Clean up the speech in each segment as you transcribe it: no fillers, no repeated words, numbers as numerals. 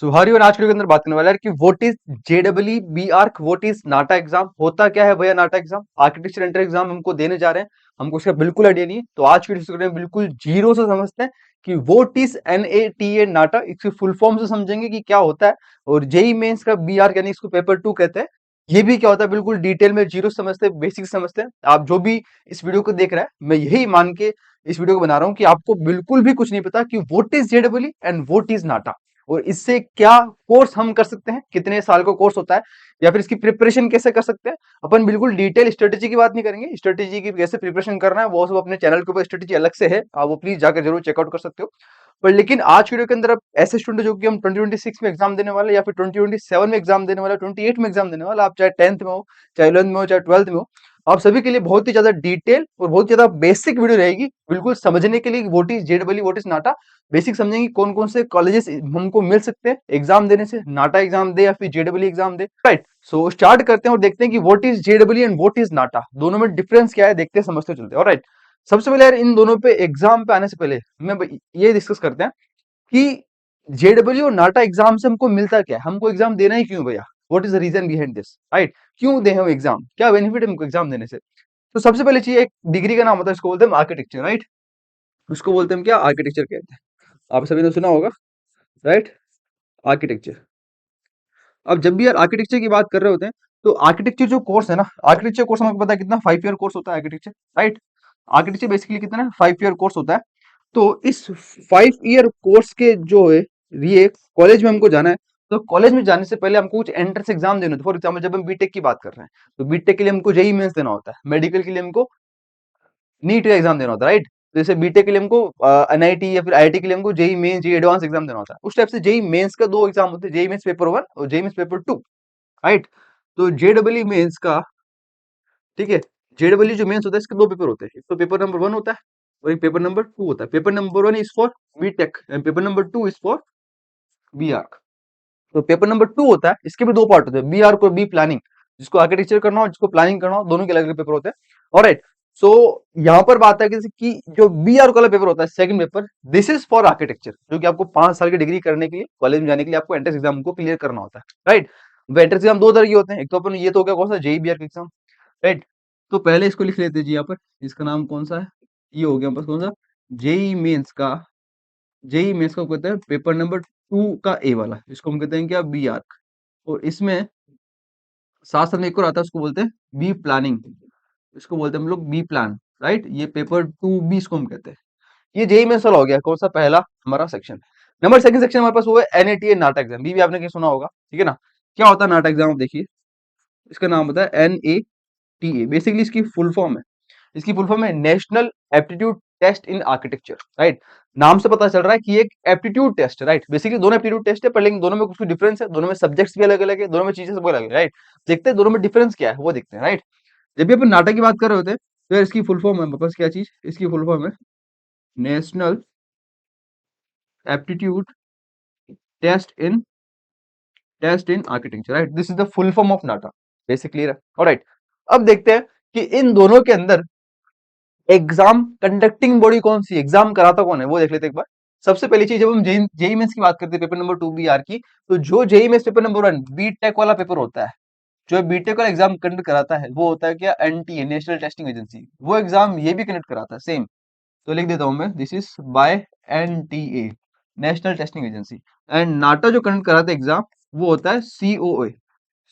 सुहारी और आज के अंदर बात करने वाला है कि what is JW B Arch, what is NATA exam, होता क्या है भैया NATA exam. Architecture entry exam हमको देने जा रहे हैं, हमको उसका बिल्कुल आइडिया नहीं है, तो आज की डिस्कशन में बिल्कुल जीरो से समझते हैं कि व्हाट इज एनएटीए नाटा, इसकी फुल फॉर्म से समझेंगे कि क्या होता है। और जेई मेंस का बी आर्क यानी इसको पेपर 2 कहते हैं, ये भी क्या होता है बिल्कुल डिटेल में जीरो समझते हैं, बेसिक समझते हैं। आप जो भी इस वीडियो को देख रहा है, मैं यही मान के इस वीडियो को बना रहा हूँ कि आपको बिल्कुल भी कुछ नहीं पता कि what is JW and what is NATA, और इससे क्या कोर्स हम कर सकते हैं, कितने साल का कोर्स होता है, या फिर इसकी प्रिपरेशन कैसे कर सकते हैं। अपन बिल्कुल डिटेल स्ट्रेटेजी की बात नहीं करेंगे, स्ट्रेटेजी की कैसे प्रिपरेशन करना है वो सब अपने चैनल के ऊपर स्ट्रेटेजी अलग से है, आप वो प्लीज जाकर जरूर चेकआउट कर सकते हो। पर लेकिन आज वीडियो के अंदर अब ऐसे स्टूडेंट जो कि हम 2026 में एग्जाम देने वाले, या फिर 2027 में एग्जाम देने वाले, 28 में एग्जाम देने वाला, आप चाहे 10th में हो, चाहे 11th में हो, चाहे 12th में हो, आप सभी के लिए बहुत ही ज्यादा डिटेल और बहुत ही ज्यादा बेसिक वीडियो रहेगी, बिल्कुल समझने के लिए what is JW what is NATA. Basic समझेंगे कौन कौन से कॉलेजेस हमको मिल सकते हैं एग्जाम देने से, नाटा एग्जाम दे या फिर जेडब्ल्यू एग्जाम दे, राइट। सो स्टार्ट करते हैं और देखते हैं कि what is JW and what is NATA, दोनों में डिफरेंस क्या है, देखते हैं समझते चलते हैं, राइट। सबसे पहले यार इन दोनों पे एग्जाम पे आने से पहले ये डिस्कस करते हैं कि जेडब्ल्यू और नाटा एग्जाम से हमको मिलता क्या है, हमको एग्जाम देना ही क्यों भैया, what is the reason behind this, right. क्यों दे हम एग्जाम, क्या बेनिफिट है हमको एग्जाम देने से। तो सबसे पहले चाहिए, एक डिग्री का नाम होता है, इसको बोलते हैं आर्किटेक्चर, राइट। उसको बोलते हैं क्या, आर्किटेक्चर कहते हैं। आप सभी ने सुना होगा, राइट, आर्किटेक्चर। अब जब भी यार आर्किटेक्चर की बात कर रहे होते हैं, तो आर्किटेक्चर जो कोर्स है ना, आर्किटेक्चर कोर्स हमको पता है कितना, 5 ईयर कोर्स होता है आर्किटेक्चर, राइट। आर्किटेक्चर बेसिकली कितना है, 5 ईयर कोर्स होता है। तो इस 5 ईयर कोर्स के जो है ये कॉलेज में हमको जाना है। तो कॉलेज में जाने से पहले हमको कुछ एंट्रेंस एग्जाम देने होते हैं। फॉर एग्जाम्पल जब हम बीटेक की बात कर रहे हैं, तो बीटेक के लिए हमको जेई मेंस देना होता है, मेडिकल के लिए हमको नीट का एग्जाम देना होता है, राइट। जैसे बीटेक के लिए हमको एनआईटी या फिर आईआईटी के लिए हमको JEE Mains JEE Advance exam देना होता है। उस टाइप से जेई मेंस का दो एग्जाम होते हैं, जेई मेंस पेपर 1 और जेई मेंस पेपर 2, राइट। तो जेडब्ल्यू मेंस का, ठीक है, जेडब्ल्यू जो मेंस होता है इसके दो पेपर होते हैं, एक तो पेपर नंबर 1 होता है और एक पेपर नंबर 2 होता है। Paper number 1 is for B Tech and paper number 2 is for B Arch. तो पेपर नंबर 2 होता है, इसके भी दो पार्ट होते हैं, बी आर्क और बी प्लानिंग। जिसको आर्किटेक्चर करना हो, जिसको प्लानिंग करना हो, दोनों के अलग अलग पेपर होते हैं, ऑलराइट। सो यहाँ पर बात है कि जो बी आर्क वाला पेपर होता है, second paper, this is for architecture, जो कि आपको 5 साल की डिग्री करने के लिए, कॉलेज में जाने के लिए आपको एंट्रेंस एग्जाम को क्लियर करना होता है, राइट। वो एंट्रेंस एग्जाम दो तरह के होते हैं, एक तो अपन ये तो हो गया कौन सा, JEE B Arch exam, right. तो पहले इसको लिख लेते जी यहाँ पर, इसका नाम कौन सा है, ये हो गया बस कौन सा, जेई मेंस का। जेई मेंस को कहते हैं पेपर नंबर 2 का ए वाला, इसको हम कहते हैं क्या, बी आर्क। और इसमें साथ साथ में एक और आता है, उसको बोलते हैं बी प्लानिंग, इसको बोलते हैं हम लोग बी प्लान, राइट। ये पेपर 2 बी इसको हम कहते हैं। ये जेई मेंस वाला हो गया कौन सा, पहला हमारा सेक्शन। नंबर सेकंड सेक्शन हमारे पास वो है एनएटीए नाटा एग्जाम, बी भी आपने कहीं सुना होगा, ठीक है ना। क्या होता है नाटा एग्जाम, आप देखिए, इसका नाम होता है एनएटीए, बेसिकली इसकी फुल फॉर्म है, इसकी फुल फॉर्म है National Aptitude Test in Architecture, right. नाम से पता चल रहा है कि एक एप्टीट्यूड टेस्ट है, राइट। बेसिकली दोनों एप्टीट्यूड टेस्ट है, पर लेकिन दोनों में कुछ डिफरेंस है, दोनों में सब्जेक्ट्स भी अलग अलग है, दोनों में चीजें सब अलग है, राइट। देखते हैं दोनों में डिफरेंस क्या है, वो देखते हैं, राइट। जब भी अपन नाटक की बात कर रहे होते हैं, तो यार इसकी फुल फॉर्म है, मेरे पास क्या चीज, इसकी फुल फॉर्म है National Aptitude Test in Architecture, right. This is the full form of NATA, basic clear है, ऑलराइट। अब देखते हैं कि इन दोनों के अंदर एग्जाम कंडक्टिंग बॉडी कौन सी, एग्जाम कराता कौन है, वो देख लेते हैं एक बार। सबसे पहली चीज, जब हम जेई मेंस की बात करते हैं, पेपर नंबर 2 बी आर की, तो जो JEE Mains paper number 1 B Tech वाला पेपर होता है, जो बीटेक वाला एग्जाम कंडक्ट कराता है, वो होता है क्या, एनटीए, नेशनल टेस्टिंग एजेंसी। वो एग्जाम ये भी कंडक्ट कराता है सेम, तो लिख देता हूं मैं, this is by NTA, national testing agency. And NATA जो कंडक्ट कराता है एग्जाम, वो होता है सीओए।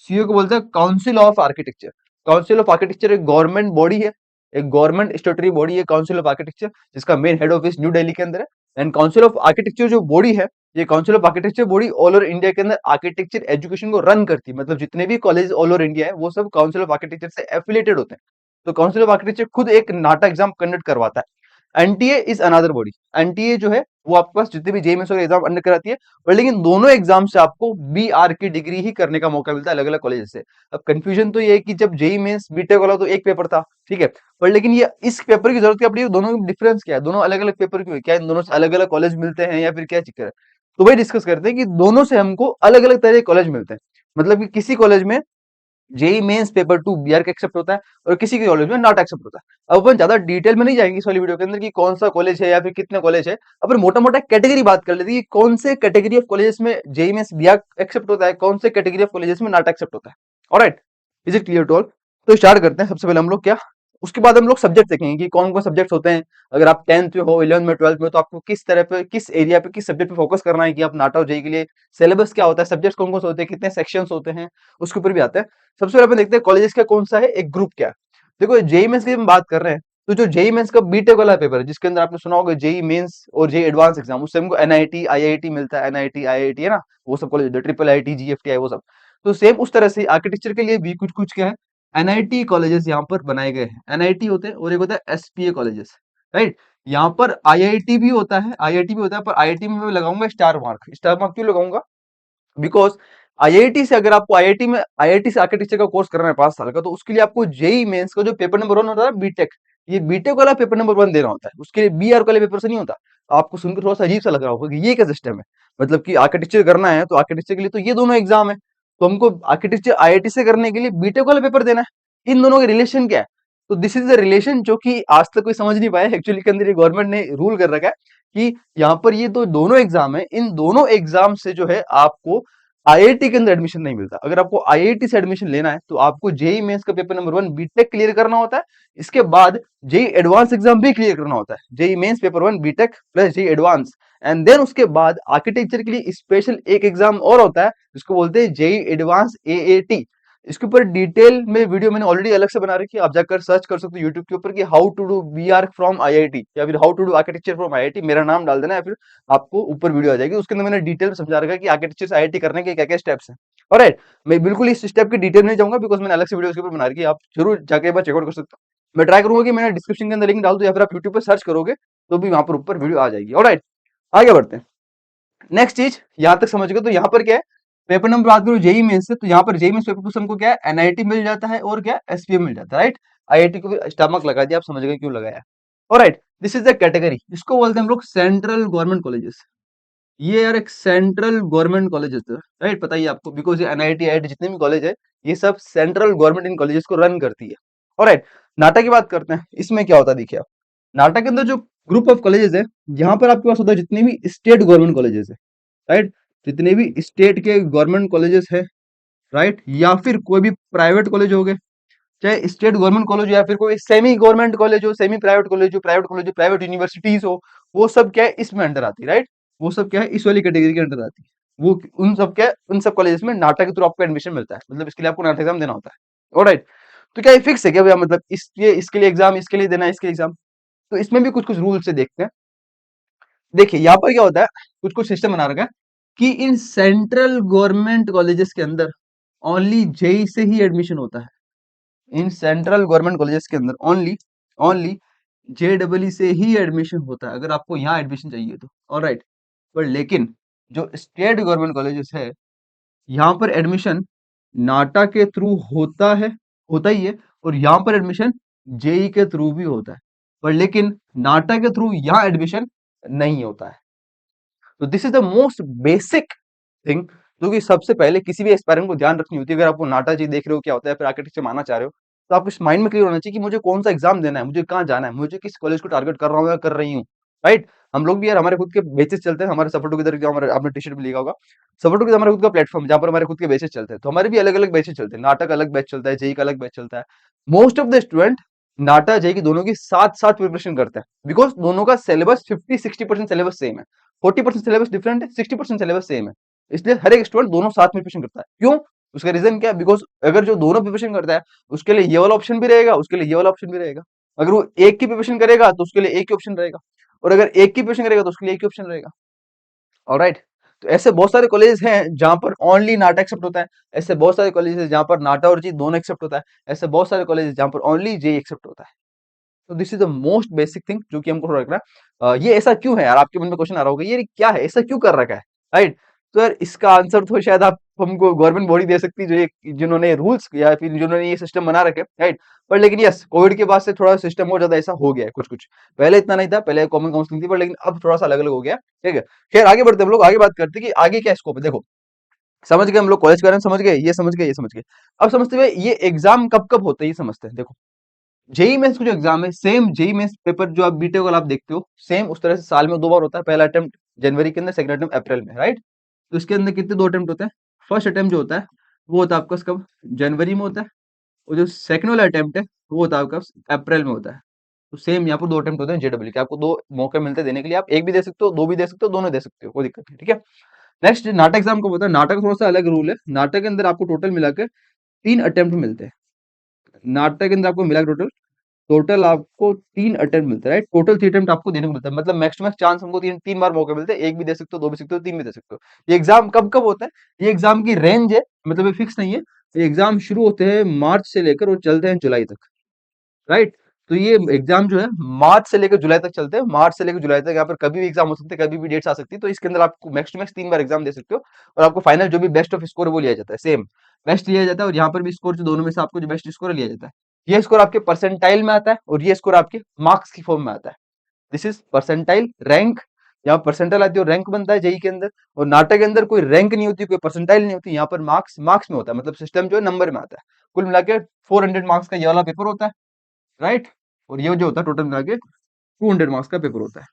सीओ को बोलते हैं council of architecture. Council of architecture एक गवर्नमेंट बॉडी है, एक गवर्नमेंट स्टेटरी बॉडी है काउंसिल ऑफ आर्किटेक्चर, जिसका main head office new Delhi के अंदर है। एंड काउंसिल ऑफ आर्किटेक्चर जो बॉडी है, ये council of architecture body all over India के अंदर आर्किटेक्चर एजुकेशन को रन करती है, मतलब जितने भी कॉलेज ऑल ओवर इंडिया है, वो सब काउंसिल ऑफ आर्किटेक्चर से एफिलेटेड होते हैं। तो काउंसिल ऑफ आर्किटेक्चर खुद एक नाटा एग्जाम कंडक्ट करवाता है। NTA is another body. NTA जो है वो आपके पास जितने भी जेई मेंस वगैरह एग्जाम अंडर कराती है, पर लेकिन दोनों एग्जाम से आपको बी आर की डिग्री ही करने का मौका मिलता है, अलग अलग कॉलेज से। अब कंफ्यूजन तो ये है कि जब जेई मेंस बीटेक वाला तो एक पेपर था, ठीक है, पर लेकिन ये इस पेपर की जरूरत क्या पड़ी, दोनों में डिफरेंस क्या है, दोनों अलग अलग पेपर क्यों है, क्या इन दोनों से अलग अलग कॉलेज मिलते हैं या फिर क्या चक्कर है। तो वही डिस्कस करते हैं कि दोनों से हमको अलग अलग तरह के कॉलेज मिलते हैं, मतलब कि किसी कॉलेज में जेई मेंस पेपर 2 बीआरक एक्सेप्ट होता है और किसी के कॉलेज में नॉट एक्सेप्ट होता है। अब अपन ज्यादा डिटेल में नहीं जाएंगे इस वाली वीडियो के अंदर कि कौन सा कॉलेज है या फिर कितने कॉलेज है। अपन मोटा मोटा कैटेगरी बात कर लेते हैं कि कौन से कैटेगरी ऑफ कॉलेजेस में जेई मेंस बीआरक एक्सेप्ट होता है, कौन से कैटेगरी ऑफ कॉलेजेस में नॉट एक्सेप्ट होता है। Alright, is it clear to all? तो स्टार्ट करते हैं। सबसे पहले हम लोग क्या, उसके बाद हम लोग सब्जेक्ट देखेंगे कि कौन कौन सब्जेक्ट्स होते हैं। अगर आप 10th में हो, 11th में, 12th में, तो आपको किस तरह पे, किस एरिया पे, किस सब्जेक्ट पे फोकस करना है कि आप नाटा और जेई के लिए सिलेबस क्या होता है, सब्जेक्ट्स कौन कौन से होते हैं, कितने सेक्शंस होते हैं, उसके ऊपर भी आता है। सबसे पहले अपन देखते हैं कॉलेजेस का कौन सा है, एक ग्रुप क्या है। देखो जेई मेंस की हम बात कर रहे हैं, तो जो जेई मेंस का बीटेक वाला पेपर है जिसके अंदर आपने सुना होगा जेई मेंस और जेई एडवांस एग्जाम, उससे हमको एनआईटी आईआईटी मिलता है, एनआईटी आईआईटी है ना, वो सब कॉलेज, ट्रिपल आईटी जीएफटीआई वो सब। तो सेम उस तरह से आर्किटेक्चर के लिए भी कुछ कुछ क्या है, एनआईटी कॉलेजेस यहाँ पर बनाए गए हैं। एनआईटी होते हैं और एक होता है एसपीए कॉलेजेस, राइट। यहाँ पर आईआईटी भी होता है, आईआईटी भी होता है, पर आईआईटी में मैं लगाऊंगा स्टार मार्क। स्टार मार्क क्यों लगाऊंगा? बिकॉज आईआईटी से, अगर आपको आईआईटी में, आईआईटी से आर्किटेक्चर का कोर्स करना है 5 साल का, तो उसके लिए आपको जेई मेंस का जो पेपर नंबर 1 होता है बीटेक, ये बीटेक वाला पेपर नंबर 1 देना होता है। उसके लिए बीआर वाले पेपर से नहीं होता। आपको सुनकर थोड़ा सा अजीब सा लग रहा होगा कि ये क्या सिस्टम है, मतलब कि आर्किटेक्चर करना है तो आर्किटेक्चर के लिए तो ये दोनों एग्जाम है, तो हमको आर्किटेक्चर आईआईटी से करने के लिए बीटेक वाला पेपर देना है। इन दोनों के रिलेशन क्या है? तो दिस इज द रिलेशन जो कि आज तक कोई समझ नहीं पाया। एक्चुअली के अंदर ये गवर्नमेंट ने रूल कर रखा है कि यहाँ पर ये तो दोनों एग्जाम है, इन दोनों एग्जाम से जो है आपको आईआईटी के अंदर एडमिशन नहीं मिलता। अगर आपको आईआईटी से एडमिशन लेना है तो आपको जेई मेंस का पेपर नंबर 1 बीटेक क्लियर करना होता है। इसके बाद जेई एडवांस एग्जाम भी क्लियर करना होता है, JEE Mains paper 1 B Tech plus JEE Advance. And then उसके बाद आर्किटेक्चर के लिए स्पेशल एक एग्जाम और होता है जिसको बोलते हैं जेई एडवांस एएटी। इसके ऊपर डिटेल में वीडियो मैंने ऑलरेडी अलग से बना रखी है, आप जाकर सर्च कर सकते हो यूट्यूब के ऊपर कि how to do B Arch from IIT या फिर how to do architecture from IIT, मेरा नाम डाल देना, या फिर आपको ऊपर वीडियो आ जाएगी, उसके अंदर मैंने डिटेल में समझा रखा है कि आर्किटेक्चर से आईआईटी करने के क्या क्या स्टेप्स हैं। ऑलराइट, मैं बिल्कुल इस स्टेप की डिटेल नहीं जाऊंगा बिकॉज मैंने अलग से वीडियो उसके ऊपर बना रखी है, आप जरूर जाके एक बार चेकआउट कर सकते हो। मैं ट्राई करूंगा कि मैंने डिस्क्रिप्शन के अंदर लिंक डाल दूं या फिर आप यूट्यूब पर सर्च करोगे तो भी वहां पर ऊपर वीडियो आ जाएगी। ऑलराइट, आगे बढ़ते हैं। नेक्स्ट चीज यहां तक समझ गए, तो यहाँ पर क्या है, पेपर नंबर बात करो जेई मेंस से, तो यहाँ पर जेई मेंस पेपर हमको क्या है, एनआईटी मिल जाता है और क्या एसपीएम मिल जाता है, राइट। आईआईटी को भी स्टमक लगा दिया, आप समझ गए क्यों लगाया। Alright, this is the category, इसको बोलते हैं हम लोग सेंट्रल गवर्नमेंट कॉलेजेस। ये यार एक सेंट्रल गवर्नमेंट कॉलेज होता है, राइट, पता ही है आपको, बिकॉज ये एनआईटी आईआईटी जितने भी कॉलेज है ये सब सेंट्रल गवर्नमेंट इन कॉलेजेस को रन करती है। ऑलराइट, नाटा की बात करते हैं, इसमें क्या होता है देखिए आप, नाटा के अंदर जो ग्रुप ऑफ कॉलेजेस है, यहाँ पर आपके पास होता है जितने भी स्टेट गवर्नमेंट कॉलेजेस है, राइट, जितने भी स्टेट के गवर्नमेंट कॉलेजेस है, राइट, या फिर कोई भी प्राइवेट कॉलेज हो गए, चाहे स्टेट गवर्नमेंट कॉलेज हो या फिर कोई सेमी गवर्नमेंट कॉलेज हो, सेमी प्राइवेट कॉलेज हो, प्राइवेट कॉलेज हो, प्राइवेट यूनिवर्सिटीज हो, वो सब क्या है इसमें अंडर आती है, राइट। वो सब क्या है इस वाली कैटेगरी के अंडर आती है। वो उन सब क्या है, उन सब कॉलेजेस में नाटा के थ्रू आपको एडमिशन मिलता है, मतलब इसके लिए आपको नाटा एग्जाम देना होता है। ऑलराइट, तो क्या ये फिक्स है क्या भैया, मतलब इसके लिए एग्जाम, इसके लिए देना है, इसके एग्जाम? तो इसमें भी कुछ कुछ रूल से देखते हैं। देखिए यहाँ पर क्या होता है, कुछ कुछ सिस्टम बना रखा है कि इन सेंट्रल गवर्नमेंट कॉलेजेस के अंदर ओनली जेई से ही एडमिशन होता है। इन सेंट्रल गवर्नमेंट कॉलेजेस के अंदर ओनली ओनली जेडबलई से ही एडमिशन होता है, अगर आपको यहाँ एडमिशन चाहिए तो। ऑलराइट, पर लेकिन जो स्टेट गवर्नमेंट कॉलेजेस है, यहाँ पर एडमिशन नाटा के थ्रू होता है, होता ही है, और यहाँ पर एडमिशन जेई के थ्रू भी होता है, पर लेकिन नाटा के थ्रू यहाँ एडमिशन नहीं होता है। तो this is the most basic thing जो कि सबसे पहले किसी भी एस्पायरेंट को ध्यान रखनी होती है। अगर आपको नाटा जी देख रहे हो क्या होता है, फिर आर्किटेक्चर मानना चाह रहे हो, तो आपको इस माइंड में क्लियर होना चाहिए कि मुझे कौन सा एग्जाम देना है, मुझे कहाँ जाना है, मुझे किस कॉलेज को टारगेट कर रहा हूँ या कर रही हूँ, राइट। हम लोग भी यार हमारे खुद के बेसिस चलते हैं, हमारे सफर टुगेदर जो हमारे आपने टी शर्ट भी लिखा होगा, सफर टुगेदर हमारे खुद का प्लेटफॉर्म जहाँ पर हमारे खुद के बेसिस चलते हैं, तो हमारे भी अलग अलग बेसिस चलते हैं। नाटक अलग बैच चलता है, जेई का अलग बैच चलता है। Most of the student NATA JEE की दोनों की साथ साथ प्रिपरेशन करते हैं, बिकॉज दोनों का सिलेबस 50-60% सिलेबस सेम है, 40% सिलेबस डिफरेंट है, 60% सिलेबस सेम है। इसलिए हर एक स्टूडेंट दोनों साथ में प्रिपरेशन करता है। क्यों? उसका रीजन क्या है? बिकॉज अगर जो दोनों प्रिपरेशन करता है उसके लिए ये वाला ऑप्शन भी रहेगा, उसके लिए ये वाला ऑप्शन भी रहेगा। अगर वो एक की प्रिपरेशन करेगा तो उसके लिए एक ही ऑप्शन रहेगा, और अगर एक की प्रिपरेशन करेगा तो उसके लिए एक ही ऑप्शन रहेगा। ऑलराइट, तो ऐसे बहुत सारे कॉलेजेस हैं जहां पर ओनली नाटा एक्सेप्ट होता है, ऐसे बहुत सारे कॉलेजेस हैं जहां पर नाटा और जी दोनों एक्सेप्ट होता है, ऐसे बहुत सारे कॉलेजेस जहां पर ओनली जे एक्सेप्ट होता है। तो this is the most basic thing जो कि हमको रखना है। ये ऐसा क्यों है यार, आपके मन में क्वेश्चन आ रहा होगा ये क्या है, ऐसा क्यों कर रखा है, राइट। तो यार इसका आंसर तो शायद आप हमको गवर्नमेंट बॉडी दे सकती है, जो ये जिन्होंने रूल्स या फिर जिन्होंने ये सिस्टम बना रखे, राइट। पर लेकिन यस, कोविड के बाद से थोड़ा सिस्टम और ज्यादा ऐसा हो गया है, कुछ कुछ पहले इतना नहीं था, पहले कॉमन काउंसलिंग थी, पर लेकिन अब थोड़ा सा अलग अलग हो गया, ठीक है। खैर आगे बढ़ते हम लोग, आगे बात करते हैं कि आगे क्या स्कोप है। देखो समझ गए हम लोग कॉलेज के बारे में, समझ गए, ये समझ गए, ये समझ गए। अब समझते हुए ये एग्जाम कब कब होते हैं ये समझते हैं। देखो जेई मेंस का जो एग्जाम है, सेम जेई मेंस पेपर जो आप बीटेक वाला आप देखते हो, सेम उस तरह से साल में 2 बार होता है। पहला अटेम्प्ट जनवरी के अंदर, सेकंड अटेम्प्ट अप्रैल में, राइट। तो इसके अंदर कितने 2 अटेम्प्ट होते हैं। फर्स्ट अटेम्प्ट जो होता है वो होता है आपका कब, जनवरी में होता है। और जो सेकंड वाला अटेम्प्ट है वो होता है आपका अप्रैल में होता है। तो सेम यहाँ पर 2 अटेम्प्ट होते हैं जेडब्ल्यू के, आपको 2 मौके मिलते हैं देने के लिए। आप एक भी दे सकते हो, 2 भी दे सकते हो, दोनों दे सकते हो, कोई दिक्कत नहीं, ठीक है। नेक्स्ट नाटक एग्जाम को होता है। नाटक थोड़ा सा अलग रूल है। नाटक के अंदर आपको टोटल मिला के 3 अटेम्प्ट मिलते हैं। नाटक के अंदर आपको मिला टोटल टोटल आपको 3 अटेम्प्ट मिलते हैं, राइट। टोटल 3 अटेम्प्ट आपको देने को मिलता है, मतलब मैक्स टू मैक्स चांस हमको तीन तीन बार मौके मिलते हैं। एक भी दे सकते हो, 2 भी सकते हो, 3 भी दे सकते हो। ये एग्जाम कब कब होता है, ये एग्जाम की रेंज है, मतलब ये फिक्स नहीं है। ये एग्जाम शुरू होते हैं मार्च से लेकर और चलते हैं जुलाई तक, राइट। तो ये एग्जाम जो है मार्च से लेकर जुलाई तक चलते हैं। मार्च से लेकर जुलाई तक यहाँ पर कभी भी एग्जाम हो सकते हैं, कभी भी डेट्स आ सकती है। तो इसके अंदर आपको मैक्स टू मैक्स 3 बार एग्जाम दे सकते हो, और आपको फाइनल जो भी बेस्ट ऑफ स्कोर है वो लिया जाता है, सेम बेस्ट लिया जाता है। और यहाँ पर भी स्कोर जो दोनों में से आपको जो बेस्ट स्कोर लिया जाता है, ये स्कोर आपके परसेंटाइल में आता है और ये स्कोर आपके मार्क्स की फॉर्म में आता है। This is percentile rank. यहाँ परसेंटाइल आती है और रैंक बनता है जेई के अंदर। और नाटक के अंदर कोई रैंक नहीं होती, कोई परसेंटाइल नहीं होती, यहाँ पर मार्क्स मार्क्स में होता है, मतलब सिस्टम जो है नंबर में आता है। कुल मिला के 400 मार्क्स का ये वाला पेपर होता है, राइट। और ये जो होता है टोटल मिला के 200 मार्क्स का पेपर होता है।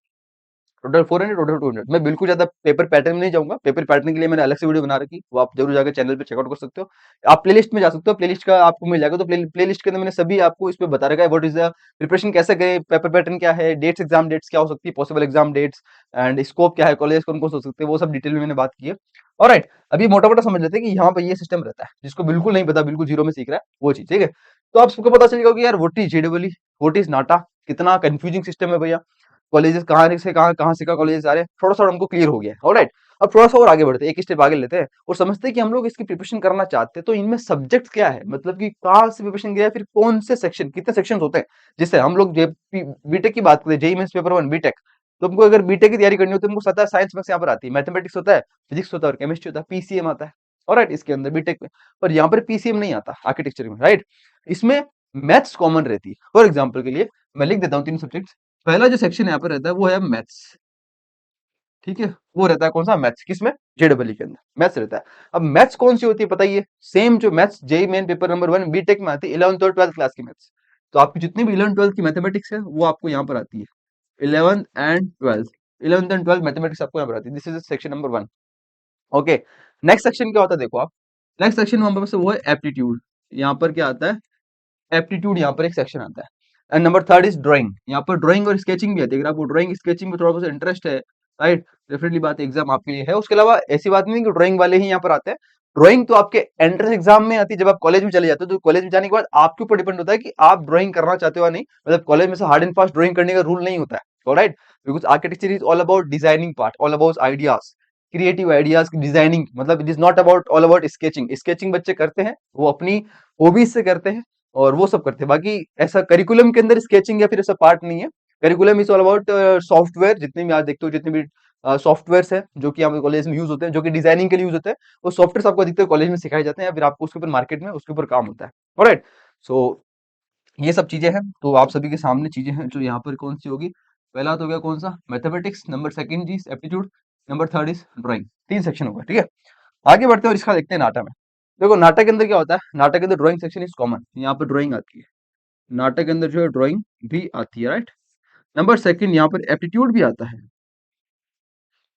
Total 400, total 200। मैं बिल्कुल ज्यादा पेपर पैटर्न में नहीं जाऊंगा। पेपर पैटर्न के लिए मैंने अलग से वीडियो बना रखी, वो आप जरूर जाकर चैनल पे चेकआउट कर सकते हो। आप प्लेलिस्ट में जा सकते हो, प्लेलिस्ट का आपको मिल जाएगा। तो प्लेलिस्ट के अंदर मैंने सभी आपको इस पे बता रखा है, व्हाट इज द प्रिपरेशन, कैसे करें, पेपर पैटर्न क्या है, डेट्स, एग्जाम डेट्स क्या हो सकती है, possible exam dates, and scope क्या है, कॉलेज कौन कौन से हो सकते हैं, वो सब डिटेल में मैंने बात की है। ऑलराइट, अभी मोटा मोटा समझ लेते हैं कि यहाँ पे ये सिस्टम रहता है। जिसको बिल्कुल नहीं पता, बिल्कुल जीरो में सीख रहा है, वो चीज, ठीक है। तो आप सबको पता चलेगा कि यार what is JW, what is NATA, कितना कंफ्यूजिंग सिस्टम है भैया। कॉलेजेस कहाँ से कहाँ से कॉलेजेस आ रहे हैं, थोड़ा सा हमको क्लियर हो गया है। ऑलराइट, अब थोड़ा सा और आगे बढ़ते हैं, एक स्टेप आगे लेते हैं और समझते हैं कि हम लोग इसकी प्रिपरेशन करना चाहते हैं तो इनमें सब्जेक्ट क्या है, मतलब कि कहाँ से प्रिपरेशन किया है, फिर कौन से सेक्शन, कितने सेक्शन होते हैं। जिससे हम लोग बीटेक की बात करें, जेई मेंस पेपर 1 बीटेक, तो हमको अगर बीटेक की तैयारी करनी हो तो हमको पता है साइंस मैथ्स यहाँ पर आती है, मैथमेटिक्स होता है, फिजिक्स होता है और केमिस्ट्री होता है, पीसीएम आता है। ऑलराइट, इसके अंदर बीटेक में। पर यहाँ पर पीसीएम नहीं आता आर्किटेक्चर में, राइट। इसमें मैथ्स कॉमन रहती है। फॉर एग्जाम्पल के लिए मैं लिख देता हूँ 3 सब्जेक्ट। पहला जो सेक्शन यहाँ पर रहता है वो है मैथ्स, ठीक है। वो रहता है कौन सा, मैथ्स, किसमें, जेडब्ल्यू के अंदर मैथ्स रहता है। अब मैथ्स कौन सी होती है बताइए, सेम जो maths JEE main paper number 1 B Tech में आती है, 11th और 12th क्लास की मैथ्स। तो आपकी जितनी भी 11th 12th की मैथमेटिक्स है वो आपको यहाँ पर आती है, 11th and 12th। 11th and 12th mathematics आपको यहाँ पर आती है, this is section number 1। Okay, next section क्या होता है देखो आप, नेक्स्ट सेक्शन वहां पर से वो है एप्टीट्यूड। यहाँ पर क्या आता है, एप्टीट्यूड, यहाँ पर एक सेक्शन आता है। And number third is drawing. यहाँ पर ड्राइंग और स्केचिंग भी आती है। अगर आपको ड्राइंग स्केचिंग में थोड़ा बहुत इंटरेस्ट है, राइट, डेफिनेटली बात एग्जाम आपके लिए है। उसके अलावा ऐसी बात नहीं है कि ड्राइंग वाले ही यहाँ पर आते हैं। ड्राइंग तो आपके एंट्रेंस एग्जाम में आती है, जब आप कॉलेज में चले जाते हो। तो कॉलेज में जाने के बाद आपके ऊपर डिपेंड होता है कि आप ड्राइंग करना चाहते हो या नहीं। मतलब कॉलेज में से हार्ड एंड फास्ट ड्राइंग करने का रूल नहीं होता है, alright. Because architecture is all about designing part, all about ideas, creative ideas की डिजाइनिंग। मतलब it is not about all about sketching. Sketching बच्चे करते हैं, वो अपनी हॉबीज से करते हैं और वो सब करते हैं। बाकी ऐसा करिकुलम के अंदर स्केचिंग या फिर ऐसा पार्ट नहीं है। Curriculum is all about software, जितने भी आज देखते हो, जितने भी सॉफ्टवेयर्स है जो कि हमारे कॉलेज में यूज होते हैं, जो कि डिजाइनिंग के लिए यूज होते हैं, वो सॉफ्टवेयर आपको अधिकतर कॉलेज में सिखाए जाते हैं, या फिर आपको उसके ऊपर मार्केट में उसके ऊपर काम होता है। ऑलराइट, सो ये सब चीजें हैं। तो आप सभी के सामने चीजें हैं जो यहाँ पर कौन सी होगी। पहला तो हो गया कौन सा, mathematics. Number second is aptitude. Number third is drawing. 3 section होगा, ठीक है। आगे बढ़ते हैं और इसका देखते हैं नाटक में। देखो नाटक के अंदर क्या होता है, नाटक के अंदर ड्राइंग सेक्शन इज कॉमन, यहाँ पर ड्राइंग आती है। नाटक के अंदर जो है ड्राइंग भी आती है, राइट। नंबर सेकंड यहाँ पर एप्टीट्यूड भी आता है।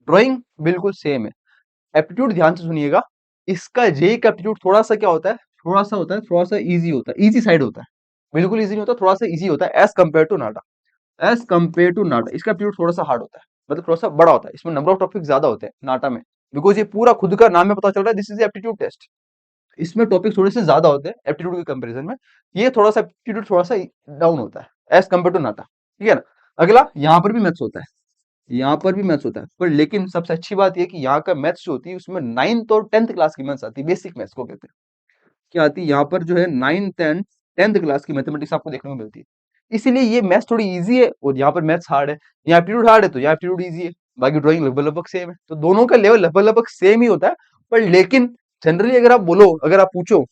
ड्राइंग बिल्कुल सेम है। एप्टीट्यूड ध्यान से सुनिएगा, इसका जेई का एप्टीट्यूड थोड़ा सा क्या होता है, थोड़ा सा होता है, थोड़ा सा इजी होता है, इजी साइड होता है। बिल्कुल इजी नहीं होता, थोड़ा सा इजी होता है as compared to NATA. As compared to NATA इसका एप्टीट्यूड थोड़ा सा हार्ड होता है, मतलब थोड़ा सा बड़ा होता है। इसमें नंबर ऑफ टॉपिक ज्यादा होते हैं नाटा में, बिकॉज ये पूरा खुद का नाम में पता चल रहा है, दिस इज एप्टीट्यूड टेस्ट। इसमें टॉपिक थोड़े से ज्यादा होते हैं एप्टीट्यूड के कंपैरिजन में। ये थोड़ा सा एप्टीट्यूड थोड़ा सा डाउन होता है एज कम्पेयर टू नाटा, ठीक है ना। अगला, यहाँ पर भी मैथ्स होता है, यहाँ पर भी मैथ्स होता है, पर लेकिन सबसे अच्छी बात यह कि यहाँ का मैथ्स जो होती है उसमें 9th और 10th क्लास की मैथ्स आती है, बेसिक मैथ्स को कहते हैं। क्या आती है यहाँ पर जो है 9th एंड 10th क्लास की मैथमेटिक्स आपको देखने को मिलती है। इसीलिए ये मैथ्स थोड़ी इजी है और यहाँ पर मैथ्स हार्ड है। यहाँ एप्टीट्यूड हार्ड है तो यहाँ एप्टीट्यूड इजी है। बाकी ड्राइंग लगभग लगभग सेम है, तो दोनों का लेवल लगभग लगभग सेम ही होता है। पर लेकिन जनरली अगर आप बोलो, अगर आप पूछो,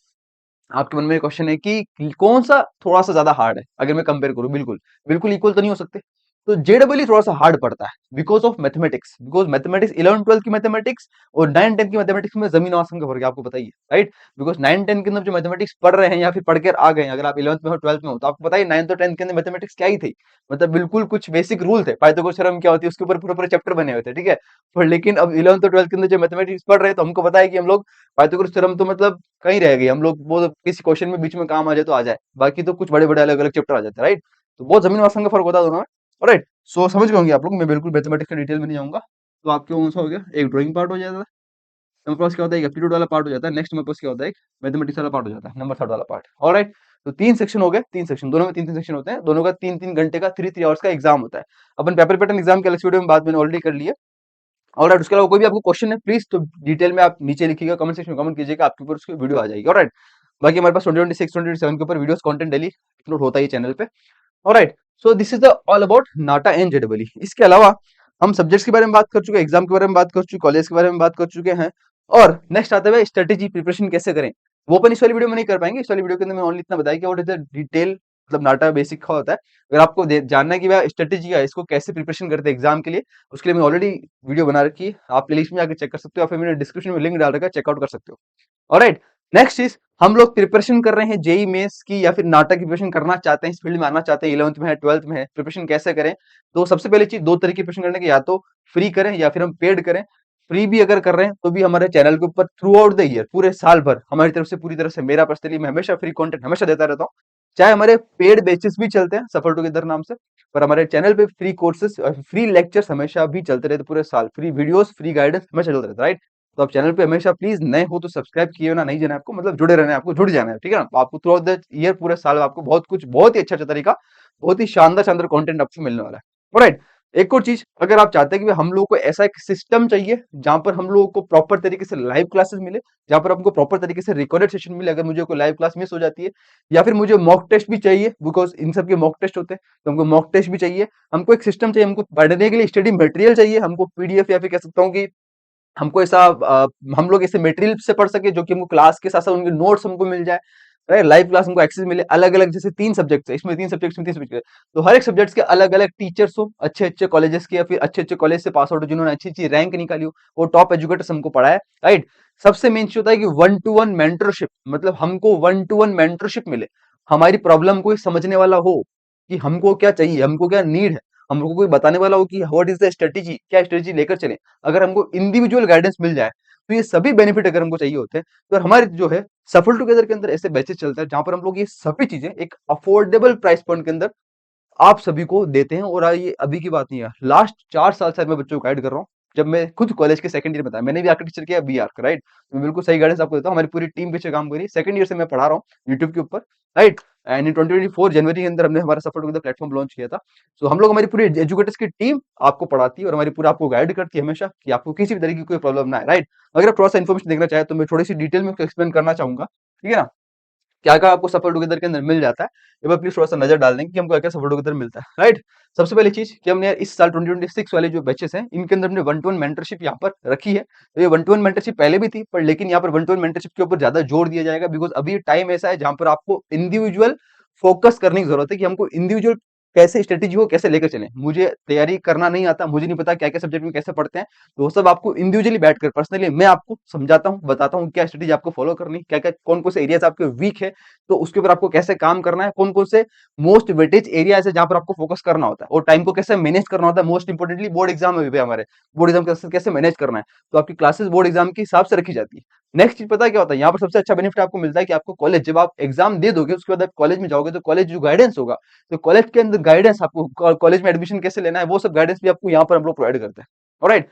आपके मन में क्वेश्चन है कि कौन सा थोड़ा सा ज्यादा हार्ड है, अगर मैं कंपेयर करूं, बिल्कुल बिल्कुल इक्वल तो नहीं हो सकते। तो जेडब्ल्यू थोड़ा सा हार्ड पड़ता है because of mathematics, because mathematics 11-12 की मैथमेटिक्स और 9-10 की मैथमेटिक्स में जमीन आसमान का फर्क है, आपको पता ही है, राइट। बिकॉज 9-10 के अंदर जो मैथमेटिक्स पढ़ रहे हैं या फिर पढ़ कर आ गए हैं, अगर आप 11th में हो 12th में हो तो आपको पता है 9th और 10th के अंदर मैथमेटिक्स क्या ही थी, मतलब बिल्कुल कुछ बेसिक रूल थे, पाइथागोरस थ्योरम क्या होती है उसके ऊपर पूरे पूरे चैप्टर बने हुए थे, ठीक है। पर लेकिन अब 11th और 12th के अंदर जो मैथमेटिक्स पढ़ रहे हैं तो हमको पता है कि हम लोग पाइथागोरस थ्योरम तो मतलब कहीं रह गई, हम लोग वो तो किसी क्वेश्चन में बीच में काम आ जाए तो आ जाए, बाकी तो कुछ बड़े बड़े अलग अलग चैप्टर आ जाते हैं, राइट। तो बहुत जमीन आसमान का फर्क होता है दोनों में, राइट। सो समझ गए होंगे आप लोग, मैं बिल्कुल मैथमेटिक्स का डिटेल में नहीं जाऊंगा। तो आपके कौन सा हो गया, एक ड्राइंग पार्ट हो जाता है, मेरे पास क्या होता है एक एप्टीट्यूड वाला पार्ट हो जाता है, नेक्स्ट मेरे पास क्या होता है एक मैथमेटिक्स वाला पार्ट हो जाता है, नंबर थर्ड वाला पार्ट, ऑलराइट। तो 3 सेक्शन हो गए, 3 सेक्शन, दोनों में 3-3 सेक्शन होते हैं, दोनों का 3-3 घंटे का 3-3 आवर्स का एग्जाम होता है। अपन पेपर पैटर्न एग्जाम के अलग वीडियो में बात मैंने ऑलरेडी कर ली है, ऑलराइट। उसके अलावा कोई भी आपको क्वेश्चन है प्लीज तो डिटेल में आप नीचे लिखिएगा, कमेंट सेक्शन में कमेंट कीजिएगा, आपके ऊपर उसकी वीडियो आ जाएगी, ऑलराइट। बाकी हमारे पास 2026 2027 के ऊपर वीडियोस कंटेंट डेली अपलोड होता है चैनल पे, alright. So this is the all about NATA and JW. इसके अलावा हम सब्जेक्ट्स के बारे में बात कर चुके हैं, एग्जाम के बारे में बात कर चुके, कॉलेज के बारे में बात कर चुके हैं, और नेक्स्ट आते हुए स्ट्रेटेजी प्रिपरेशन कैसे करें, वो अपन इस वाली वीडियो में नहीं कर पाएंगे। इस वाली वीडियो के अंदर मैं ओनली इतना बताया कि व्हाट इज द डिटेल, मतलब नाटा बेसिक क्या होता है। अगर आपको जानना है कि भाई स्ट्रेटेजी है इसको कैसे प्रिपरेशन करते हैं एग्जाम के लिए, उसके लिए मैं ऑलरेडी वीडियो बना रखी है, आप प्लेलिस्ट में जाकर चेक कर सकते हो, या फिर मैंने डिस्क्रिप्शन में लिंक डाल रखा है, चेकआउट कर सकते हो, ऑलराइट। नेक्स्ट चीज, हम लोग प्रिपरेशन कर रहे हैं जेई मेंस की या फिर नाटा की प्रिपरेशन करना चाहते हैं, इस फील्ड में आना चाहते हैं, 11th में है 12th में है, प्रिपरेशन कैसे करें। तो सबसे पहली चीज, दो तरीके की प्रिपरेशन करने की, या तो फ्री करें या फिर हम पेड करें। फ्री भी अगर कर रहे हैं तो भी हमारे चैनल के ऊपर थ्रू आउट द ईयर, पूरे साल भर हमारी तरफ से पूरी तरह से, मेरा पर्सनली मैं हमेशा फ्री कंटेंट हमेशा देता रहता हूँ, चाहे हमारे पेड बैचेस भी चलते हैं सफल टुगेदर नाम से, पर हमारे चैनल पे फ्री कोर्सेज, फ्री लेक्चर्स हमेशा भी चलते रहते पूरे साल, फ्री वीडियोस, फ्री गाइडेंस हमेशा चलता रहता है, राइट। तो आप चैनल पे हमेशा प्लीज नए हो तो सब्सक्राइब किए हो ना, नहीं जाना है आपको, मतलब जुड़े रहना है आपको, जुड़ जाना है, ठीक है ना। आपको थ्रू आउट द ईयर पूरे साल आपको बहुत कुछ, बहुत ही अच्छा अच्छा तरीका, बहुत ही शानदार शानदार कंटेंट आपको मिलने वाला है, राइट। एक और चीज, अगर आप चाहते हैं कि हम लोगों को ऐसा एक सिस्टम चाहिए जहां पर हम लोगों को प्रॉपर तरीके से लाइव क्लासेस मिले, जहां पर हमको प्रॉपर तरीके से रिकॉर्डेड सेशन मिले, अगर मुझे कोई लाइव क्लास मिस हो जाती है, या फिर मुझे मॉक टेस्ट भी चाहिए, बिकॉज इन सब के मॉक टेस्ट होते हैं, तो हमको मॉक टेस्ट भी चाहिए, हमको एक सिस्टम चाहिए, हमको पढ़ने के लिए स्टडी मटेरियल चाहिए, हमको पीडीएफ या फिर कह सकता हूँ कि हमको ऐसा हम लोग ऐसे मटेरियल से पढ़ सके जो कि हमको क्लास के साथ साथ उनके नोट्स हमको मिल जाए, राइट। लाइव क्लास हमको एक्सेस मिले, अलग अलग जैसे 3 सब्जेक्ट है, इसमें 3 सब्जेक्ट में 3 सब्जेक्ट है, तो हर एक सब्जेक्ट के अलग अलग टीचर्स हो, अच्छे अच्छे कॉलेजेस के या फिर अच्छे अच्छे कॉलेज से पास आउट हो, जिन्होंने अच्छी अच्छी रैंक निकाली हो, वो टॉप एजुकेटर्स हमको पढ़ाए, राइट। सबसे मेन चीज होता है कि 1-to-1 मेंटरशिप, मतलब हमको 1-to-1 मेंटरशिप मिले, हमारी प्रॉब्लम को समझने वाला हो कि हमको क्या चाहिए, हमको क्या नीड है, हमको कोई बताने वाला हो कि व्हाट इज द स्ट्रेटेजी, क्या स्ट्रेटेजी लेकर चले। अगर हमको इंडिविजुअल गाइडेंस मिल जाए तो ये सभी बेनिफिट अगर हमको चाहिए होते हैं, तो हमारे जो है सफल टुगेदर के अंदर ऐसे बैचेस चलते हैं जहां पर हम लोग ये सभी चीजें एक अफोर्डेबल प्राइस पॉइंट के अंदर आप सभी को देते हैं। और ये अभी की बात नहीं है, लास्ट 4 साल से मैं बच्चों को गाइड कर रहा हूँ, जब मैं खुद कॉलेज के सेकंड ईयर में था, मैंने भी आर्किटेक्चर किया बी आर्क, राइट। मैं बिल्कुल सही गाइडेंस आपको देता हूँ, हमारी पूरी टीम पीछे काम करी, सेकंड ईयर से मैं पढ़ा रहा हूँ यूट्यूब के ऊपर, राइट। एंड इन 2024 जनवरी के अंदर हमने हमारा सफल टुगेदर प्लेटफॉर्म लॉन्च किया था। सो हम लोग, हमारी पूरी एजुकेटर्स की टीम आपको पढ़ाती है और हमारी पूरा आपको गाइड करती है हमेशा, कि आपको किसी भी तरीके की कोई प्रॉब्लम ना है, राइट। अगर आप थोड़ा सा इन्फॉर्मेशन देखना चाहे तो मैं थोड़ी सी डिटेल में एक्सप्लेन करना चाहूंगा, ठीक है ना, क्या-क्या आपको सफल टुगेदर के अंदर मिल जाता है। एक बार प्लीज़ थोड़ा-सा नज़र डाल दें कि हमको क्या-क्या सफल टुगेदर मिलता है, राइट? सबसे पहली चीज़ कि हमने इस साल 2026 वाले जो बैचेस हैं, इनके अंदर हमने वन टू वन मेंटरशिप यहाँ पर रखी है। तो ये वन टू वन मेंटरशिप पहले भी थी, पर लेकिन यहाँ पर वन टू वन मेंटरशिप के ऊपर ज़्यादा जोर दिया जाएगा, बिकॉज़ अभी टाइम ऐसा है जहाँ पर आपको इंडिविजुअल फोकस करने की ज़रूरत है, कि हमको इंडिविजुअल कैसे स्ट्रेटेजी को कैसे लेकर चलें। मुझे तैयारी करना नहीं आता, मुझे नहीं पता क्या-क्या सब्जेक्ट में कैसे पढ़ते हैं, तो वो सब आपको इंडिविजुअली बैठकर पर्सनली मैं आपको समझाता हूँ, बताता हूँ क्या स्ट्रेटेजी आपको फॉलो करनी है, क्या-क्या कौन-कौन से एरियाज़ आपके वीक है, तो उसके ऊपर आपको कैसे काम करना है, कौन-कौन से मोस्ट वेटेज एरियाज़ है जहाँ पर आपको फोकस करना होता है, और टाइम को कैसे मैनेज करना होता है। मोस्ट इंपोर्टेंटली बोर्ड एग्जाम में भी हमारे बोर्ड एग्जाम कैसे कैसे मैनेज करना है, तो आपकी क्लासेस बोर्ड एग्जाम के हिसाब से रखी जाती है। नेक्स्ट चीज पता है क्या होता है, यहाँ पर सबसे अच्छा बेनिफिट आपको मिलता है कि आपको कॉलेज, जब आप एग्जाम दे दोगे उसके बाद आप कॉलेज में जाओगे, तो कॉलेज जो गाइडेंस होगा, तो कॉलेज के अंदर गाइडेंस आपको, कॉलेज में एडमिशन कैसे लेना है, वो सब गाइडेंस भी आपको यहाँ पर हम लोग प्रोवाइड करते हैं, alright.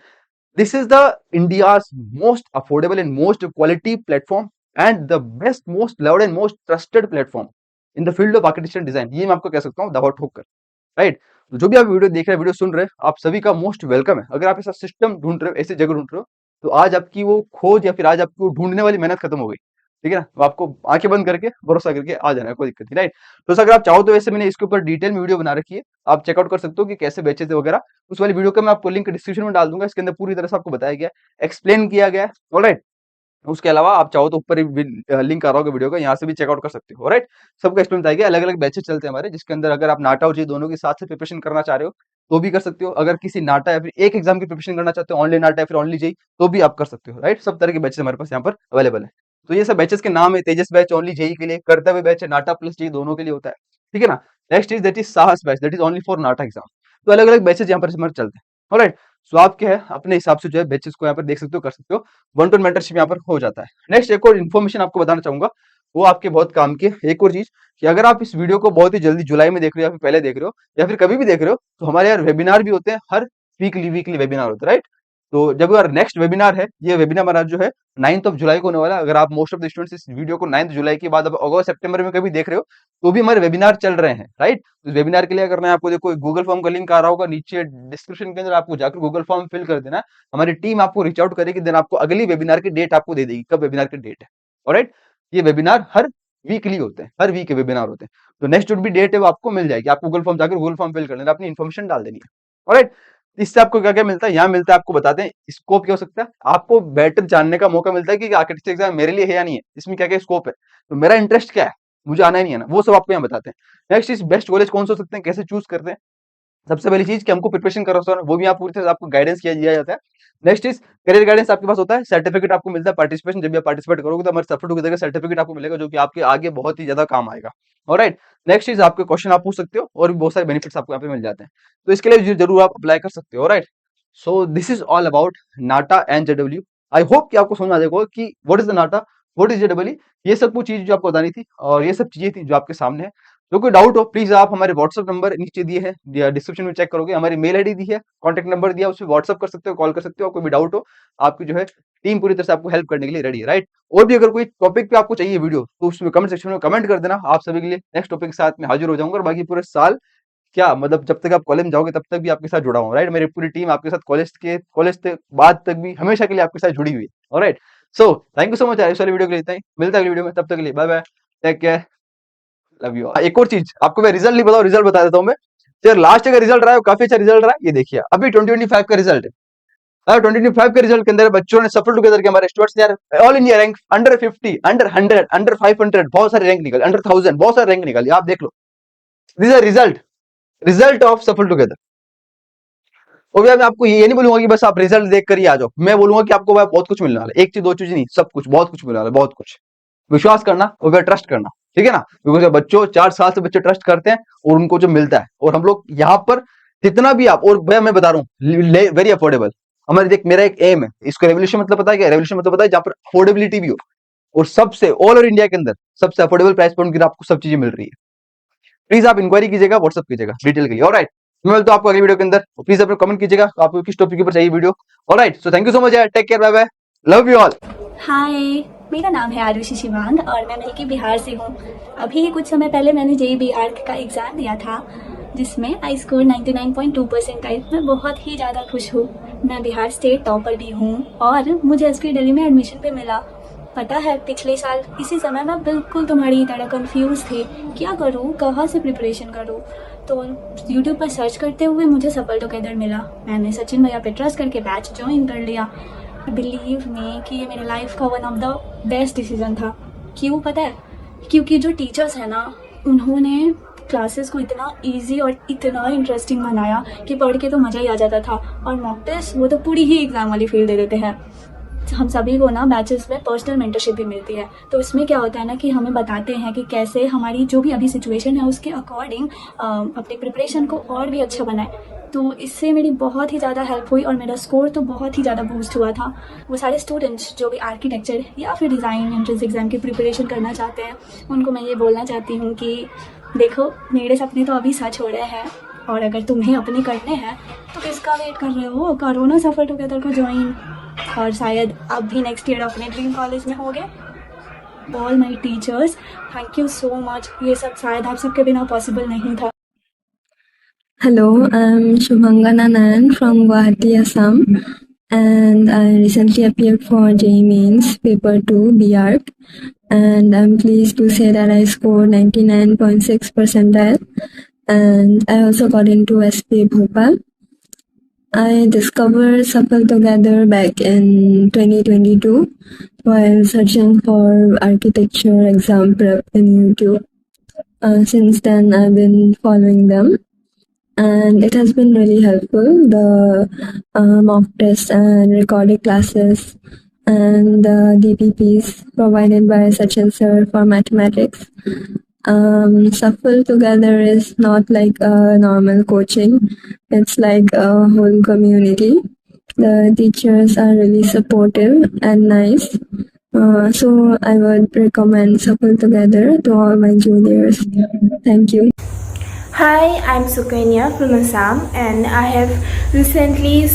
This is the India's most affordable and most quality platform and the best, most loved and most trusted platform in the field of architecture design, ये मैं आपको कह सकता हूँ दबा ठोक कर, राइट। तो जो भी आप वीडियो देख रहे हैं, वीडियो सुन रहे हैं, आप सभी का मोस्ट वेलकम है। अगर आप ऐसा सिस्टम ढूंढ रहे हो, ऐसी जगह ढूंढ रहे हो, तो आज आपकी वो खोज या फिर आज आपकी वो ढूंढने वाली मेहनत खत्म हो गई, ठीक है ना। तो आपको आंखें बंद करके भरोसा करके आ जाना है, कोई दिक्कत नहीं, राइट। तो अगर आप चाहो तो वैसे मैंने इसके ऊपर डिटेल में वीडियो बना रखी है, आप चेकआउट कर सकते हो कि कैसे बेचे थे वगैरह। उस वाली वीडियो का मैं आपको लिंक डिस्क्रिप्शन में डाल दूंगा, इसके अंदर पूरी तरह से आपको बताया गया, एक्सप्लेन किया गया है, ऑलराइट। उसके अलावा आप चाहो तो ऊपर ही लिंक आ रहा होगा वीडियो का, यहाँ से भी चेकआउट कर सकते हो, राइट। सबको एक्सप्लेन बताया गया, अलग अलग बैचेस चलते हैं हमारे, जिसके अंदर अगर आप नाटा और जी दोनों के साथ से प्रिपरेशन करना चाह रहे हो, तो भी कर सकते हो। अगर किसी नाटा या फिर एक एग्जाम की प्रिपरेशन करना चाहते हो, ऑनली नाटा या फिर ऑनली जेई, तो भी आप कर सकते हो, राइट। सब तरह के बैचेस हमारे पास यहाँ पर अवेलेबल है। तो ये सब बैचेस के नाम है, तेजस बैच ओनली जेई के लिए, कर्तव्य बैच है नाटा प्लस जेई दोनों के लिए होता है, ठीक है ना। Next is that is Sahas batch, that is only for NATA exam. तो अलग अलग बैचेस यहाँ पर हमारे चलते हैं, ऑलराइट। सो आप क्या है अपने हिसाब से जो है बैचेस को यहाँ पर देख सकते हो, कर सकते हो। वन टू वन मेंटरशिप यहाँ पर हो जाता है। नेक्स्ट एक और इन्फॉर्मेशन आपको बताना चाहूंगा, वो आपके बहुत काम की है। एक और चीज कि अगर आप इस वीडियो को बहुत ही जल्दी जुलाई में देख रहे हो या फिर पहले देख रहे हो या फिर कभी भी देख रहे हो, तो हमारे यार वेबिनार भी होते हैं, हर वीकली वीकली वेबिनार होते हैं, राइट। तो जब यार नेक्स्ट वेबिनार है, ये वेबिनार हमारा जो है 9th ऑफ जुलाई को होने वाला है। अगर आप मोस्ट ऑफ द स्टूडेंट्स इस वीडियो को 9th जुलाई के बाद अब अगस्त सितंबर में कभी देख रहे हो, तो भी हमारे वेबिनार चल रहे हैं, राइट। तो वेबिनार के लिए करना है आपको, देखो गूगल फॉर्म का लिंक आ रहा होगा नीचे डिस्क्रिप्शन के अंदर, आपको जाकर गूगल फॉर्म फिल कर देना है। हमारी टीम आपको रीच आउट करेगी, देन आपको अगली वेबिनार की डेट आपको दे देगी, कब वेबिनार की डेट है, ऑलराइट। ये वेबिनार हर वीकली होते हैं, हर वीक के वेबिनार होते हैं। तो नेक्स्ट जो भी डेट है वो आपको मिल जाएगी, आप गूगल फॉर्म जाकर गूगल फॉर्म फिल कर लेना, अपनी इन्फॉर्मेशन डाल देनी है, ऑलराइट। इससे आपको क्या क्या मिलता है, यहाँ मिलता है आपको बताते हैं स्कोप क्या हो सकता है, आपको बेटर जानने का मौका मिलता है कि आर्किटेक्चर एग्जाम मेरे लिए है या नहीं है, इसमें क्या क्या स्कोप है, तो मेरा इंटरेस्ट क्या है, मुझे आना ही नहीं है ना, वो सब आपको यहाँ बताते हैं। नेक्स्ट इस बेस्ट कॉलेज कौन से हो सकते हैं, कैसे चूज करते हैं। सबसे पहली चीज कि हमको प्रिपरेशन करो सर, वो भी आप पूरी तरह से आपको गाइडेंस किया दिया जाता है। नेक्स्ट इज करियर गाइडेंस आपके पास होता है, सर्टिफिकेट आपको मिलता है पार्टिसिपेशन, जब भी आप पार्टिसिपेट करोगे तो हमारे सफर टुगेदर का सर्टिफिकेट आपको मिलेगा, जो कि आपके आगे बहुत ही ज्यादा काम आएगा, ऑलराइट। नेक्स्ट इज आपके क्वेश्चन आप पूछ सकते हो और भी बहुत सारे बेनिफिट्स आपको यहाँ पे मिल जाते हैं, तो इसके लिए जरूर आप अप्लाई कर सकते हो, alright. So this is all about NATA and JW. I hope कि आपको समझ आ जाएगा कि what is the NATA, what is JW, ये सब कुछ चीज जो आपको बतानी थी, और ये सब चीजें थी जो आपके सामने है। जो कोई डाउट हो प्लीज आप हमारे व्हाट्सएप नंबर नीचे दिए हैं या डिस्क्रिप्शन में चेक करोगे, हमारी मेल आईडी दी है, कॉन्टैक्ट नंबर दिया, उससे व्हाट्सएप कर सकते हो, कॉल कर सकते हो। कोई भी डाउट हो, आपकी जो है टीम पूरी तरह से आपको हेल्प करने के लिए रेडी है, राइट। और भी अगर कोई टॉपिक पे आपको चाहिए वीडियो, तो उसमें कमेंट सेक्शन में कमेंट कर देना, आप सभी के लिए नेक्स्ट टॉपिक के साथ में हाजिर हो जाऊंगा। और बाकी पूरे साल क्या मतलब जब तक आप कॉलेज में जाओगे तब तक भी आपके साथ जुड़ा हूँ, राइट। मेरी पूरी टीम आपके साथ कॉलेज के बाद तक भी हमेशा के लिए आपके साथ जुड़ी हुई है, alright. So thank you so much इस वाली वीडियो के लिए, इतना ही, मिलता है अगली वीडियो में, तब तक के लिए bye bye, take care, love you. एक और चीज आपको मैं रिजल्ट नहीं बताऊं, रिजल्ट बता देता हूँ मैं। यार लास्ट का रिजल्ट रहा है, काफी अच्छा रिजल्ट रहा है, ये देखिए अभी 2025 का रिजल्ट है। 2025 के रिजल्ट के अंदर बच्चों ने सफल टुगेदर के हमारे स्टूडेंट्स यार all India rank under 50, under 100, under 500, बहुत सारे रैंक निकल, अंडर 1000 बहुत सारे रैंक निकाले, आप देख लो। This is result, result of Safal together. और भैया मैं आपको ये नहीं बोलूंगा कि बस आप रिजल्ट देख कर ही आ जाओ, मैं बोलूंगा कि आपको भाई बहुत कुछ मिलने वाला है, एक चीज दो चीज नहीं, सब कुछ, बहुत कुछ मिलने वाला है, बहुत कुछ। विश्वास करना और फिर ट्रस्ट करना, ठीक है ना, क्योंकि बच्चों 4 साल से बच्चे ट्रस्ट करते हैं और उनको जो मिलता है, और हम लोग यहाँ पर जितना भी आप, और भैया मैं बता रहा हूँ वेरी अफोर्डेबल। हमारे देख मेरा एक एम है, इसको रेवोल्यूशन मतलब पता है क्या, रेवोल्यूशन मतलब पता है जहाँ पर अफोर्डेबिलिटी भी हो, और सबसे ऑल ओवर इंडिया के अंदर सबसे अफोर्डेबल प्राइस पॉइंट की आपको सब चीजें मिल रही है। प्लीज आप इंक्वायरी कीजिएगा, व्हाट्सअप कीजिएगा डिटेल के लिए, ऑलराइट। मैं मिलता हूं आपको अगली वीडियो के अंदर, प्लीज अपने कमेंट कीजिएगा आपको किस टॉपिक के ऊपर चाहिए video, alright. So thank you so much यार, take care, bye bye, love you all. Hi, मेरा नाम है आरुषि शिवांग और मैं मिल्की बिहार से हूँ। अभी कुछ समय पहले मैंने जेई बिहार का एग्ज़ाम दिया था, जिसमें आई स्कोर 99.2 परसेंटाइल। मैं बहुत ही ज़्यादा खुश हूँ। मैं बिहार स्टेट टॉपर भी हूँ और मुझे एसपी दिल्ली में एडमिशन पे मिला। पता है, पिछले साल इसी समय मैं बिल्कुल तुम्हारी तरह कंफ्यूज थी, क्या करूँ, कहाँ से प्रिपरेशन करूँ। तो यूट्यूब पर सर्च करते हुए मुझे सफल टुगेदर मिला। मैंने सचिन भैया पे ट्रस्ट करके बैच ज्वाइन कर लिया। बिलीव मी कि ये मेरे लाइफ का one of the best decision था। क्यों पता है? क्योंकि जो टीचर्स हैं ना, उन्होंने क्लासेस को इतना इजी और इतना इंटरेस्टिंग बनाया कि पढ़ के तो मज़ा ही आ जाता था। और मॉक टेस्ट वो तो पूरी ही एग्ज़ाम वाली फील दे देते हैं। हम सभी को ना बैचेस में पर्सनल मेंटरशिप भी मिलती है। तो इसमें क्या होता है ना कि हमें बताते हैं कि कैसे हमारी जो भी अभी सिचुएशन है उसके अकॉर्डिंग अपने प्रिपरेशन को और भी अच्छा बनाए। तो इससे मेरी बहुत ही ज़्यादा हेल्प हुई और मेरा स्कोर तो बहुत ही ज़्यादा बूस्ट हुआ था। वो सारे स्टूडेंट्स जो भी आर्किटेक्चर या फिर डिज़ाइन एंट्रेंस एग्ज़ाम की प्रिपरेशन करना चाहते हैं, उनको मैं ये बोलना चाहती हूँ कि देखो, मेरे सपने तो अभी सच हो रहे हैं, और अगर तुम्हें अपने करने हैं तो किसका वेट कर रहे हो, करो ना सफल टुगेदर को ज्वाइन। और शायद आप भी नेक्स्ट ईयर अपने ड्रीम कॉलेज में होंगे। All my teachers, thank you so much. ये सब शायद आप सबके बिना पॉसिबल नहीं था। Hello, I'm Shubhangana Nayan from Guwahati, Assam, and I recently appeared for JEE Mains Paper 2 BARC, and I'm pleased to say that I scored 99.6 percentile, and I also got into SP Bhopal. I discovered Safal Together back in 2022 while searching for architecture exam prep in YouTube. Since then, I've been following them. and it has been really helpful. The mock tests and recorded classes and the DPPs provided by Sachin sir for mathematics. Shuffle together is not like a normal coaching. It's like a whole community. The teachers are really supportive and nice. So I would recommend Shuffle Together to all my juniors. Thank you. Hi, I'm Sukanya from Assam, and I have recently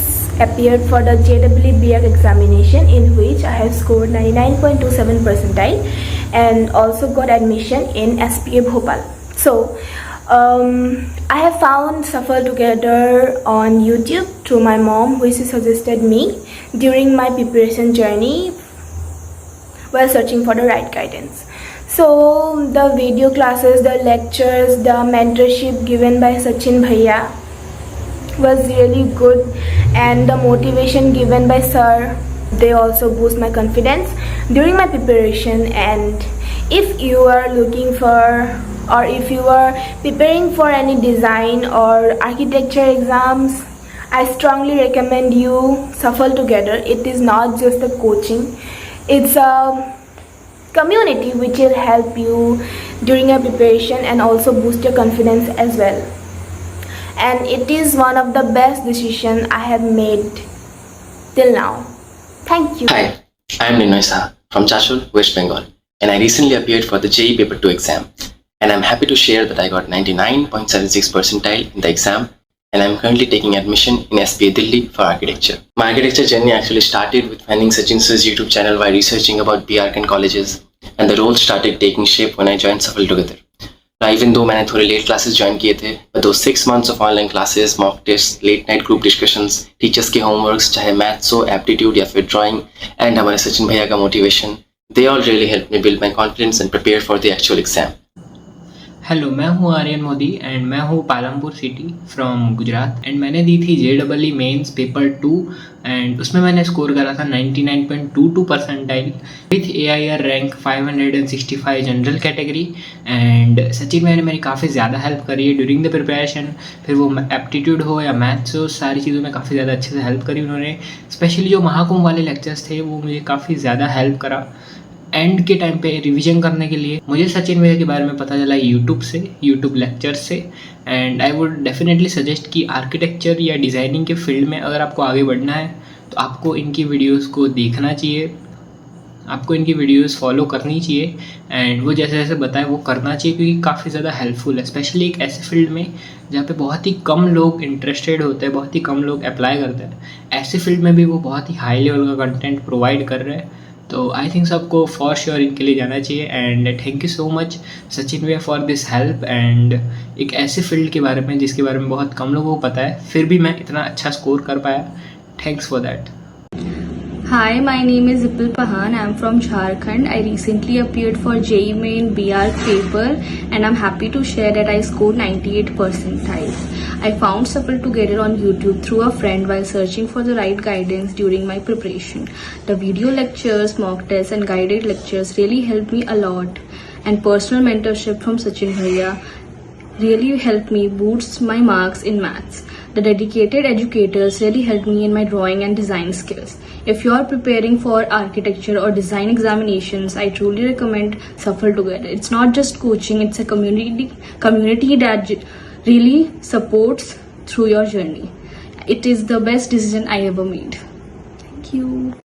appeared for the JEE BARC examination, in which I have scored 99.27 percentile and also got admission in SPA Bhopal. So I have found Shuffle Together on YouTube through my mom, who suggested me during my preparation journey while searching for the right guidance. So the video classes, the lectures, the mentorship given by Sachin Bhaiya was really good, and the motivation given by sir, they also boost my confidence during my preparation. And if you are looking for, or if you are preparing for any design or architecture exams, I strongly recommend you Shuffle Together. It is not just a coaching, it's a community which will help you during your preparation and also boost your confidence as well. And it is one of the best decisions I have made till now. Thank you. Hi, I am Ninoy Saha from Chashul, West Bengal, and I recently appeared for the JEE Paper 2 exam. And I'm happy to share that I got 99.76 percentile in the exam, and I'm currently taking admission in SPA Delhi for architecture. My architecture journey actually started with finding Sachin sir's YouTube channel while researching about BARC and colleges, and the role started taking shape when I joined Shuffle Together. Now, even though मैंने थोड़े late classes join किए थे, but those 6 months of online classes, mock tests, late night group discussions, teachers के homeworks, चाहे maths हो, aptitude या फिर drawing, and हमारे सचिन भैया का motivation, they all really helped me build my confidence and prepare for the actual exam. Hello, मैं हूँ आर्यन मोदी एंड मैं हूँ Palampur city from Gujarat and मैंने दी थी JEE मेंस पेपर 2 एंड उसमें मैंने स्कोर करा था 99.22 percentile with AIR rank 565 general category. And Sachin भाई ने मेरी काफ़ी ज़्यादा हेल्प करी है ड्यूरिंग द प्रिपरेशन, फिर वो एप्टीट्यूड हो या मैथ्स हो, सारी चीज़ों में काफ़ी ज़्यादा अच्छे से हेल्प करी उन्होंने। स्पेशली जो महाकुंभ वाले लेक्चर्स थे वो मुझे काफ़ी ज़्यादा हेल्प करा एंड के टाइम पे रिवीजन करने के लिए। मुझे सचिन भैया के बारे में पता चला यूट्यूब लेक्चर्स से, and I would definitely suggest कि आर्किटेक्चर या डिज़ाइनिंग के फील्ड में अगर आपको आगे बढ़ना है तो आपको इनकी वीडियोस को देखना चाहिए, आपको इनकी वीडियोस फॉलो करनी चाहिए एंड वो जैसे जैसे बताए वो करना चाहिए, क्योंकि काफ़ी ज़्यादा हेल्पफुल है, स्पेशली एक ऐसे फील्ड में जहाँ पे बहुत ही कम लोग इंटरेस्टेड होते हैं, बहुत ही कम लोग अप्लाई करते हैं। ऐसे फील्ड में भी वो बहुत ही हाई लेवल का कंटेंट प्रोवाइड कर रहे हैं, तो आई थिंक सबको फॉर श्योर इनके लिए जाना चाहिए। And thank you so much Sachin भैया फॉर दिस हेल्प एंड एक ऐसे फील्ड के बारे में जिसके बारे में बहुत कम लोगों को पता है, फिर भी मैं इतना अच्छा स्कोर कर पाया। Thanks for that. Hi, my name is Zipil Pahan. I'm from Jharkhand. I recently appeared for JEE Main BARC paper and I'm happy to share that I scored 98 percentiles. I found Shuffle Together on YouTube through a friend while searching for the right guidance during my preparation. The video lectures, mock tests and guided lectures really helped me a lot, and personal mentorship from Sachin Bhaiya really helped me boost my marks in maths. The dedicated educators really helped me in my drawing and design skills. If you are preparing for architecture or design examinations, I truly recommend Shuffle Together. It's not just coaching, it's a community that really supports through your journey. It is the best decision I ever made. Thank you.